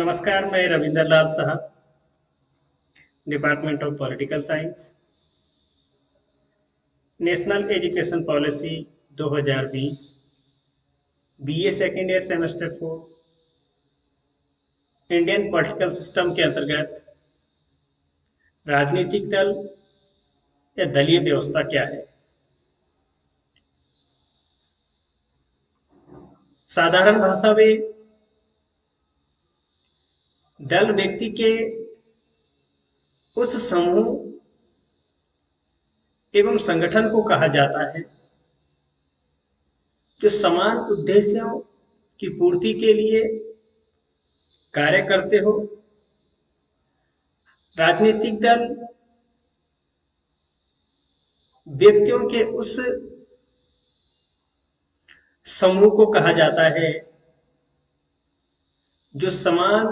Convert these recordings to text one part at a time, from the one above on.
नमस्कार, मैं Ravinder Lal Saha, department of political science. National education policy 2020 BA second year semester 4 Indian political system के अंतर्गत राजनीतिक दल या दलीय व्यवस्था क्या है। साधारण भाषा में दल व्यक्ति के उस समूह एवं संगठन को कहा जाता है जो समान उद्देश्यों की पूर्ति के लिए कार्य करते हो। राजनीतिक दल व्यक्तियों के उस समूह को कहा जाता है जो समान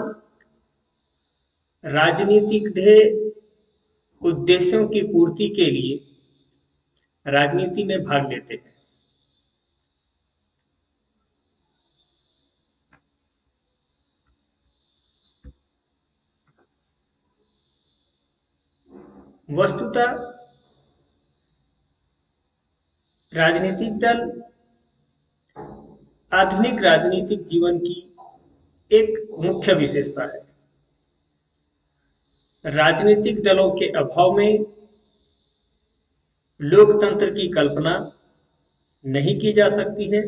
राजनीतिक ध्येय उद्देश्यों की पूर्ति के लिए राजनीति में भाग लेते हैं। वस्तुतः राजनीतिक दल आधुनिक राजनीतिक जीवन की एक मुख्य विशेषता है। राजनीतिक दलों के अभाव में लोकतंत्र की कल्पना नहीं की जा सकती है।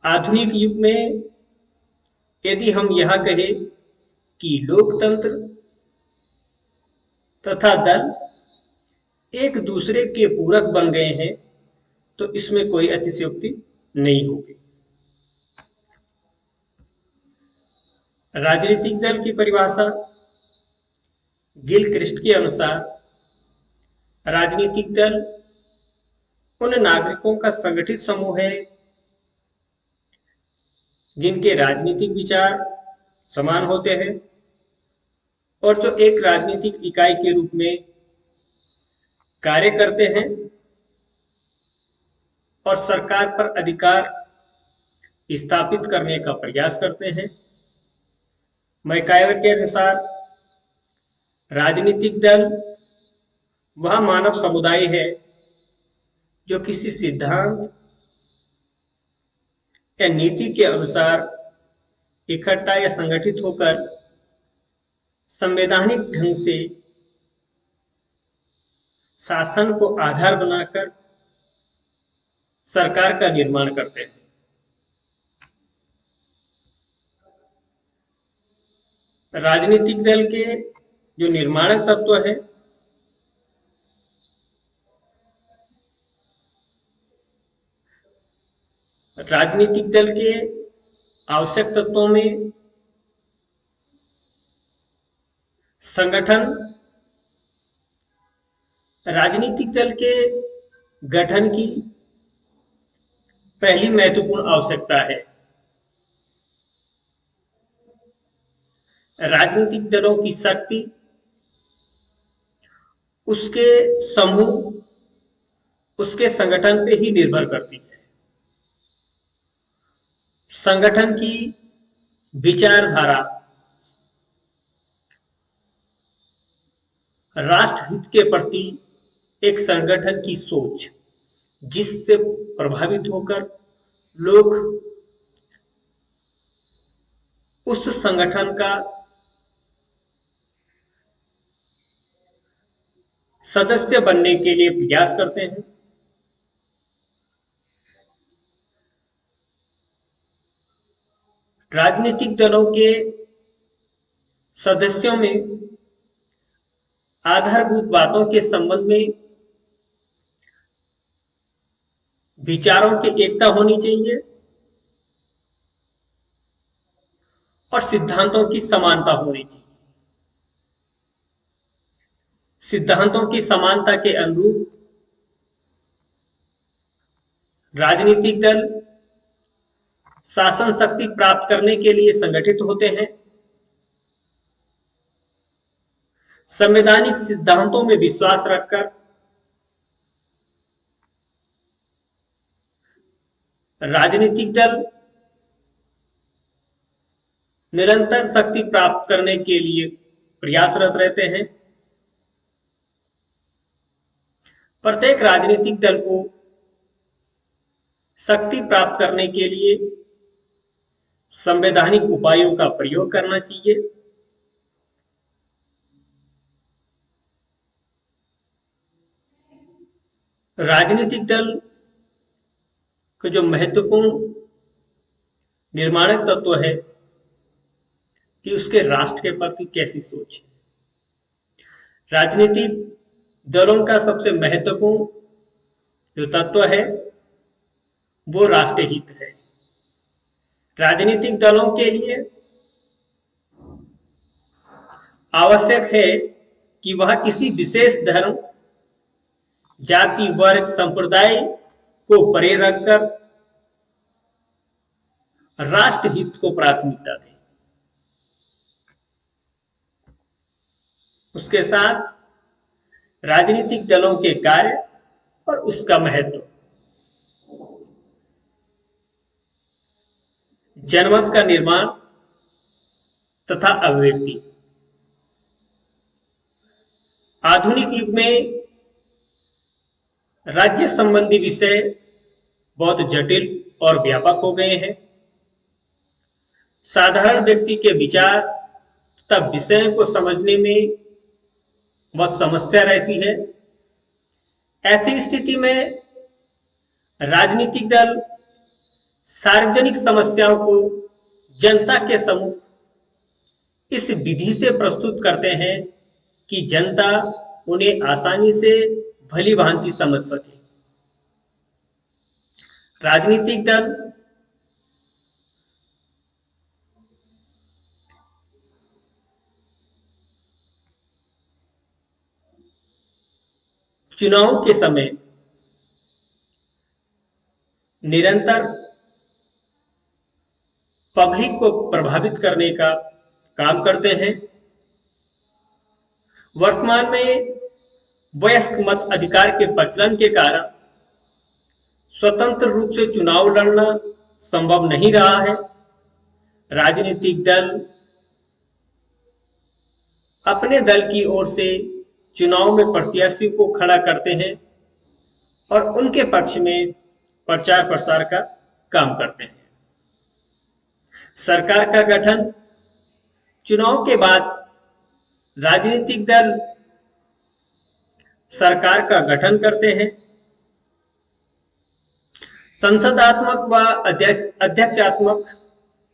आधुनिक युग में यदि हम यह कहें कि लोकतंत्र तथा दल एक दूसरे के पूरक बन गए हैं तो इसमें कोई अतिशयोक्ति नहीं होगी। राजनीतिक दल की परिभाषा गिलक्रिस्ट के अनुसार राजनीतिक दल उन नागरिकों का संगठित समूह है जिनके राजनीतिक विचार समान होते हैं और जो एक राजनीतिक इकाई के रूप में कार्य करते हैं और सरकार पर अधिकार स्थापित करने का प्रयास करते हैं। मैकाइवर के अनुसार राजनीतिक दल वह मानव समुदाय है जो किसी सिद्धांत या नीति के अनुसार इकट्ठा या संगठित होकर संवैधानिक ढंग से शासन को आधार बनाकर सरकार का निर्माण करते हैं। राजनीतिक दल के जो निर्माणक तत्व हैं राजनीतिक दल के आवश्यक तत्वों में संगठन, राजनीतिक दल के गठन की पहली महत्वपूर्ण आवश्यकता है। राजनीतिक दलों की शक्ति उसके समूह, उसके संगठन पे ही निर्भर करती है। संगठन की विचारधारा राष्ट्रहित के प्रति एक संगठन की सोच जिससे प्रभावित होकर लोग उस संगठन का सदस्य बनने के लिए प्रयास करते हैं। राजनीतिक दलों के सदस्यों में आधारभूत बातों के संबंध में विचारों की एकता होनी चाहिए और सिद्धांतों की समानता होनी चाहिए। सिद्धांतों की समानता के अनुरूप राजनीतिक दल शासन शक्ति प्राप्त करने के लिए संगठित होते हैं। संवैधानिक सिद्धांतों में विश्वास रखकर राजनीतिक दल निरंतर शक्ति प्राप्त करने के लिए प्रयासरत रहते हैं। प्रत्येक राजनीतिक दल को शक्ति प्राप्त करने के लिए संवैधानिक उपायों का प्रयोग करना चाहिए। राजनीतिक दल का जो महत्वपूर्ण निर्माणक तत्व है कि उसके राष्ट्र के प्रति कैसी सोच है। राजनीतिक दलों का सबसे महत्वपूर्ण जो तत्व है वो राष्ट्रहित है। राजनीतिक दलों के लिए आवश्यक है कि वह किसी विशेष धर्म, जाति, वर्ग, संप्रदाय को परे रखकर राष्ट्रहित को प्राथमिकता दें। उसके साथ राजनीतिक दलों के कार्य और उसका महत्व, जनमत का निर्माण तथा अभिव्यक्ति। आधुनिक युग में राज्य संबंधी विषय बहुत जटिल और व्यापक हो गए हैं। साधारण व्यक्ति के विचार तथा विषयों को समझने में बहुत समस्या रहती है। ऐसी स्थिति में राजनीतिक दल सार्वजनिक समस्याओं को जनता के सम्मुख इस विधि से प्रस्तुत करते हैं कि जनता उन्हें आसानी से भली भांति समझ सके। राजनीतिक दल चुनाव के समय निरंतर पब्लिक को प्रभावित करने का काम करते हैं। वर्तमान में वयस्क मत अधिकार के प्रचलन के कारण स्वतंत्र रूप से चुनाव लड़ना संभव नहीं रहा है। राजनीतिक दल अपने दल की ओर से चुनाव में प्रत्याशी को खड़ा करते हैं और उनके पक्ष में प्रचार प्रसार का काम करते हैं। सरकार का गठन, चुनाव के बाद राजनीतिक दल सरकार का गठन करते हैं। संसदात्मक व अध्यक्षात्मक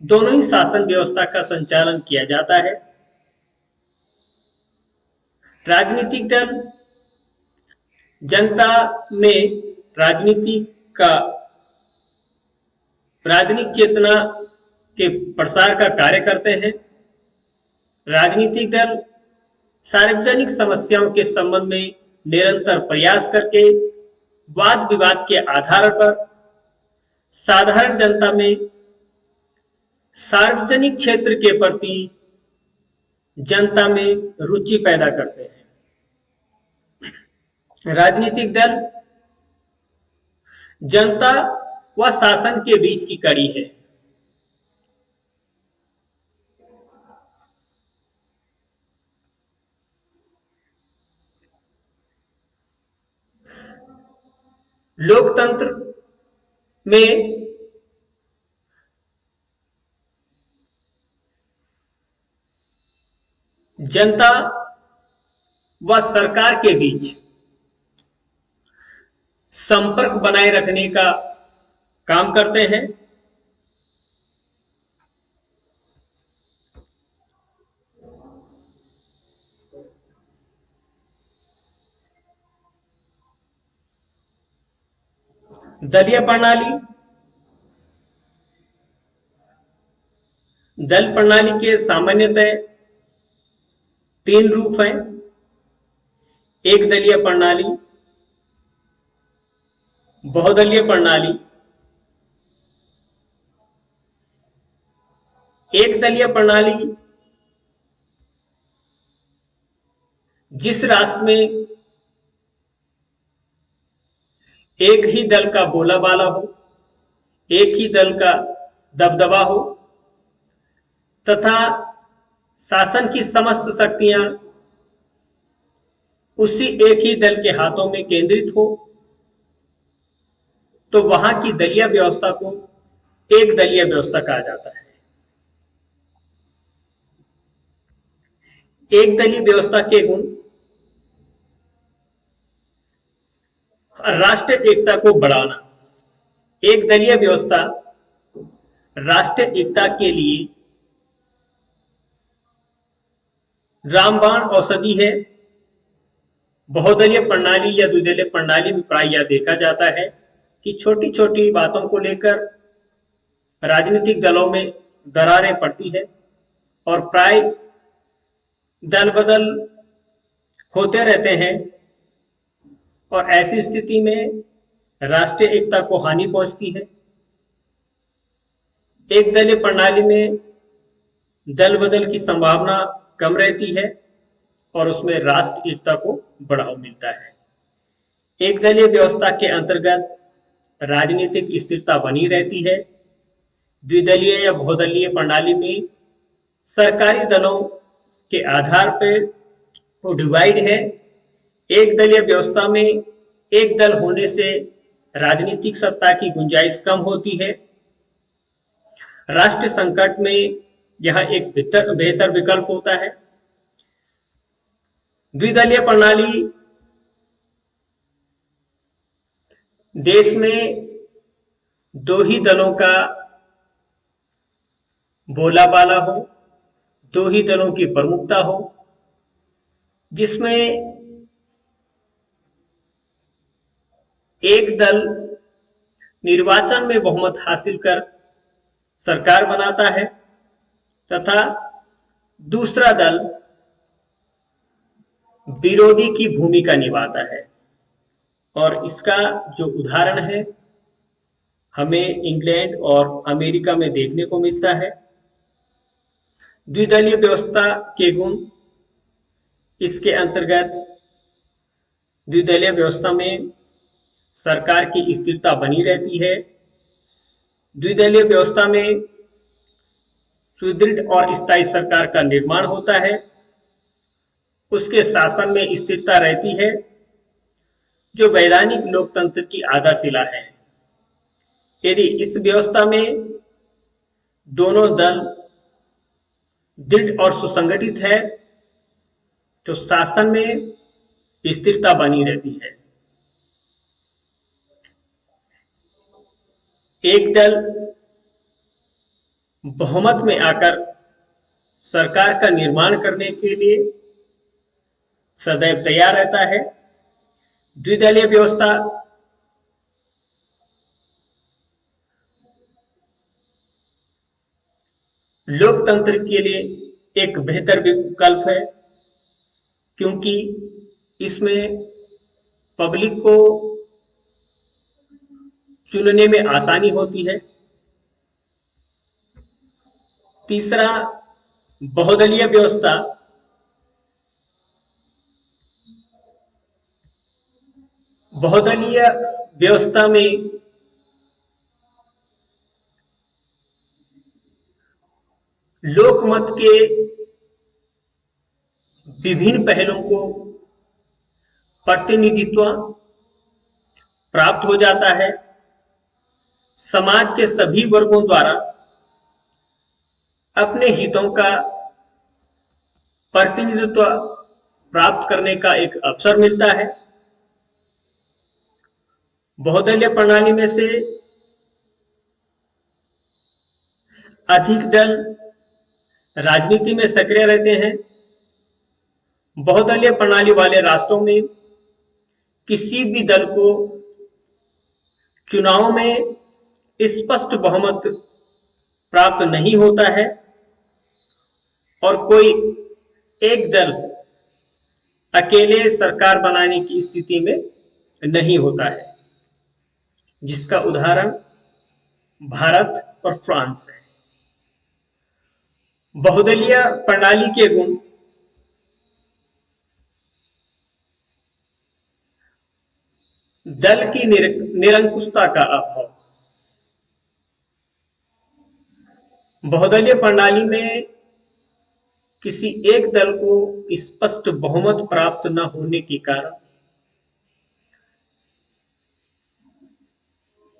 दोनों ही शासन व्यवस्था का संचालन किया जाता है। राजनीतिक दल जनता में राजनीतिक चेतना के प्रसार का कार्य करते हैं। राजनीतिक दल सार्वजनिक समस्याओं के संबंध में निरंतर प्रयास करके वाद विवाद के आधार पर साधारण जनता में सार्वजनिक क्षेत्र के प्रति जनता में रुचि पैदा करते हैं। राजनीतिक दल जनता व शासन के बीच की कड़ी है। लोकतंत्र में जनता व सरकार के बीच संपर्क बनाए रखने का काम करते हैं। दलीय प्रणाली, दल प्रणाली के सामान्यतः 3 रूप हैं। एक दलीय प्रणाली, बहुदलीय प्रणाली। एक दलीय प्रणाली जिस राष्ट्र में एक ही दल का बोलाबाला हो, एक ही दल का दबदबा हो तथा शासन की समस्त शक्तियां उसी एक ही दल के हाथों में केंद्रित हो, तो वहां की दलीय व्यवस्था को एक दलीय व्यवस्था कहा जाता है। एक दलीय व्यवस्था के गुण राष्ट्र एकता को बढ़ाना। एक दलीय व्यवस्था राष्ट्र एकता के लिए रामबाण औषधि है। बहुदलीय प्रणाली या द्विदलीय प्रणाली में प्राय यह देखा जाता है कि छोटी छोटी बातों को लेकर राजनीतिक दलों में दरारें पड़ती है और प्राय दल बदल होते रहते हैं, और ऐसी स्थिति में राष्ट्रीय एकता को हानि पहुंचती है। एक दलीय प्रणाली में दल बदल की संभावना कम रहती है और उसमें राष्ट्र एकता को बढ़ावा मिलता है। एक दलीय व्यवस्था के अंतर्गत राजनीतिक स्थिरता बनी रहती है। द्विदलीय या बहुदलीय प्रणाली में सरकारी दलों के आधार पर वो डिवाइड है। एक दलीय व्यवस्था में एक दल होने से राजनीतिक सत्ता की गुंजाइश कम होती है। राष्ट्र संकट में यह एक बेहतर विकल्प होता है। द्विदलीय प्रणाली देश में दो ही दलों का बोलाबाला हो, दो ही दलों की प्रमुखता हो, जिसमें एक दल निर्वाचन में बहुमत हासिल कर सरकार बनाता है तथा दूसरा दल विरोधी की भूमिका निभाता है। और इसका जो उदाहरण है हमें इंग्लैंड और अमेरिका में देखने को मिलता है। द्विदलीय व्यवस्था के गुण, इसके अंतर्गत द्विदलीय व्यवस्था में सरकार की स्थिरता बनी रहती है। द्विदलीय व्यवस्था में सुदृढ़ और स्थायी सरकार का निर्माण होता है। उसके शासन में स्थिरता रहती है, जो वैधानिक लोकतंत्र की आधारशिला है। यदि इस व्यवस्था में दोनों दल दृढ़ और सुसंगठित है तो शासन में स्थिरता बनी रहती है। एक दल बहुमत में आकर सरकार का निर्माण करने के लिए सदैव तैयार रहता है। द्विदलीय व्यवस्था लोकतंत्र के लिए एक बेहतर विकल्प है, क्योंकि इसमें पब्लिक को चुनने में आसानी होती है। तीसरा, बहुदलीय व्यवस्था बहुदलीय व्यवस्था में लोकमत के विभिन्न पहलुओं को प्रतिनिधित्व प्राप्त हो जाता है। समाज के सभी वर्गों द्वारा अपने हितों का प्रतिनिधित्व प्राप्त करने का एक अवसर मिलता है। बहुदलीय प्रणाली में से अधिक दल राजनीति में सक्रिय रहते हैं। बहुदलीय प्रणाली वाले राष्ट्रों में किसी भी दल को चुनाव में स्पष्ट बहुमत प्राप्त नहीं होता है और कोई एक दल अकेले सरकार बनाने की स्थिति में नहीं होता है, जिसका उदाहरण भारत और फ्रांस है। बहुदलीय प्रणाली के गुण दल की निरंकुशता का अभाव। बहुदलीय प्रणाली में किसी एक दल को स्पष्ट बहुमत प्राप्त न होने के कारण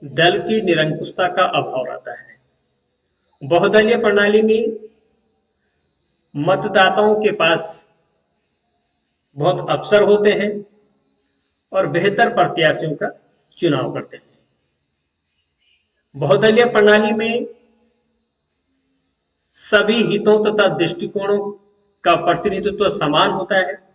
दल की निरंकुशता का अभाव रहता है। बहुदलीय प्रणाली में मतदाताओं के पास बहुत अवसर होते हैं और बेहतर प्रत्याशियों का चुनाव करते हैं। बहुदलीय प्रणाली में सभी हितों तथा दृष्टिकोणों का प्रतिनिधित्व समान होता है।